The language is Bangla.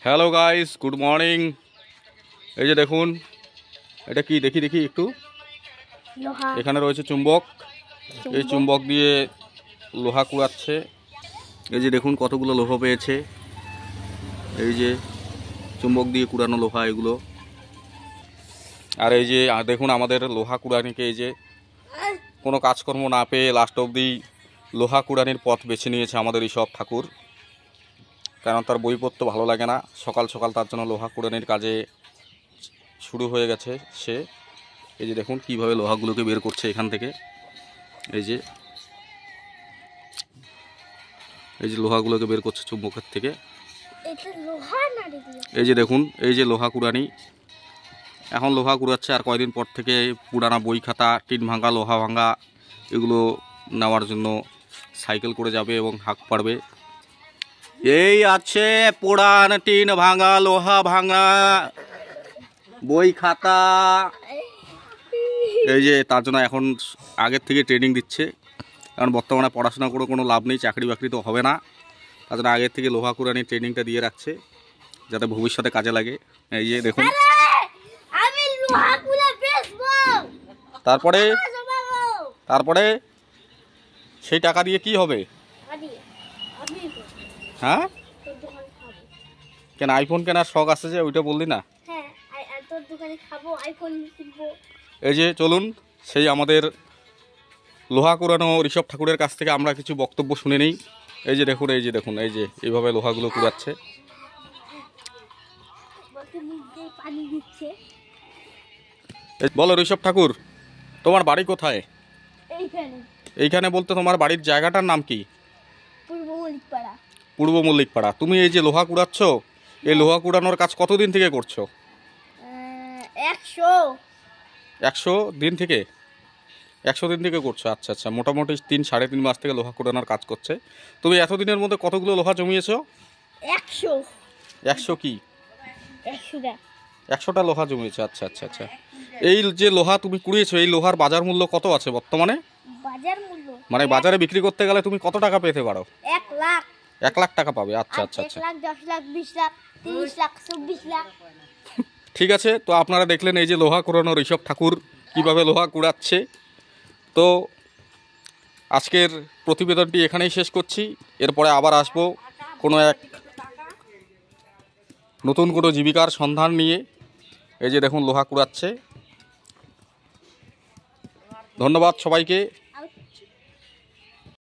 Hello guys, good morning. এই যে দেখুন, এটা কি দেখি একটু। এখানে রয়েছে চুম্বক। এই চুম্বক দিয়ে লোহা কুড়াচ্ছে। এই যে দেখুন কতগুলো লোহা পেয়েছে। এই যে চুম্বক দিয়ে কুড়ানো লোহা এগুলো। আর এই যে দেখুন আমাদের লোহা কুড়ানিকে এই যে কোনো কাজকর্ম না পেয়ে লাস্ট অবধি লোহা কুড়ানির পথ বেছে নিয়েছে আমাদের ঋষভ ঠাকুর। কারণ তার বই পড়তে ভালো লাগে না, সকাল সকাল তার জন্য লোহা কুড়ানির কাজে শুরু হয়ে গেছে সে। এই যে দেখুন কিভাবে লোহাগুলোকে বের করছে এখান থেকে। এই যে লোহাগুলোকে বের করছে চুম্বকের থেকে। এই যে দেখুন, এই যে লোহা কুড়ানি এখন লোহা কুড়াচ্ছে। আর কয়দিন পর থেকে পুরানা বই খাতা, টিন ভাঙা, লোহা ভাঙা এগুলো নেওয়ার জন্য সাইকেল করে যাবে এবং হাঁক পাড়বে। এই আছে পুরান টিন ভাঙা, লোহা ভাঙা, বই খাতা। এই যে তার জন্য এখন আগের থেকে ট্রেনিং দিচ্ছে, কারণ বর্তমানে পড়াশোনা করে কোনো লাভ নেই, চাকরি বাকরি তো হবে না। তার জন্য আগের থেকে লোহা কুড়ানি ট্রেনিংটা দিয়ে রাখছে যাতে ভবিষ্যতে কাজে লাগে। এই যে দেখুন, তারপরে সেই টাকা দিয়ে কি হবে? হ্যাঁ, কেন আইফোন কেনার শখ আছে যে, ওইটা বললি না? এই যে চলুন সেই আমাদের লোহা কুড়ানো ঋষভ ঠাকুরের কাছ থেকে আমরা কিছু বক্তব্য শুনে নিই। এই যে দেখুন, এই যে দেখুন, এই যে এইভাবে লোহাগুলো কুড়াচ্ছে। বলো ঋষভ ঠাকুর, তোমার বাড়ি কোথায়? এইখানে বলতে তোমার বাড়ির জায়গাটার নাম কি? পূর্ব মল্লিকপাড়া। তুমি এই যে লোহা কুড়াচ্ছ, এই লোহা কুড়ানোর কাজ কতদিন থেকে করছো? 100 দিন থেকে? 100 দিন থেকে করছো? আচ্ছা আচ্ছা, মোটামুটি 3-3.5 মাস থেকে লোহা কুড়ানোর কাজ করছে। তুমি এতদিনের মধ্যে কতগুলো লোহা জমিয়েছো? 100 কি? 100টা লোহা জমিয়েছো? আচ্ছা আচ্ছা আচ্ছা। এই যে লোহা তুমি কুড়িয়েছো, এই লোহার বাজার মূল্য কত আছে বর্তমানে? মানে বাজারে বিক্রি করতে গেলে তুমি কত টাকা পেতে পারো? 1 লাখ টাকা পাবে? আচ্ছা আচ্ছা আচ্ছা। 1 লাখ, 10 লাখ, 20 লাখ, 30 লাখ, 24 লাখ। ঠিক আছে, তো আপনারা দেখলেন এই যে লোহা কুড়ানো ঋষভ ঠাকুর কিভাবে লোহা কুড়াচ্ছে। তো আজকের প্রতিবেদনটি এখানেই শেষ করছি। এরপরে আবার আসবো কোনো এক নতুন কোনো জীবিকার সন্ধান নিয়ে। এই যে দেখুন লোহা কুড়াচ্ছে। ধন্যবাদ সবাইকে।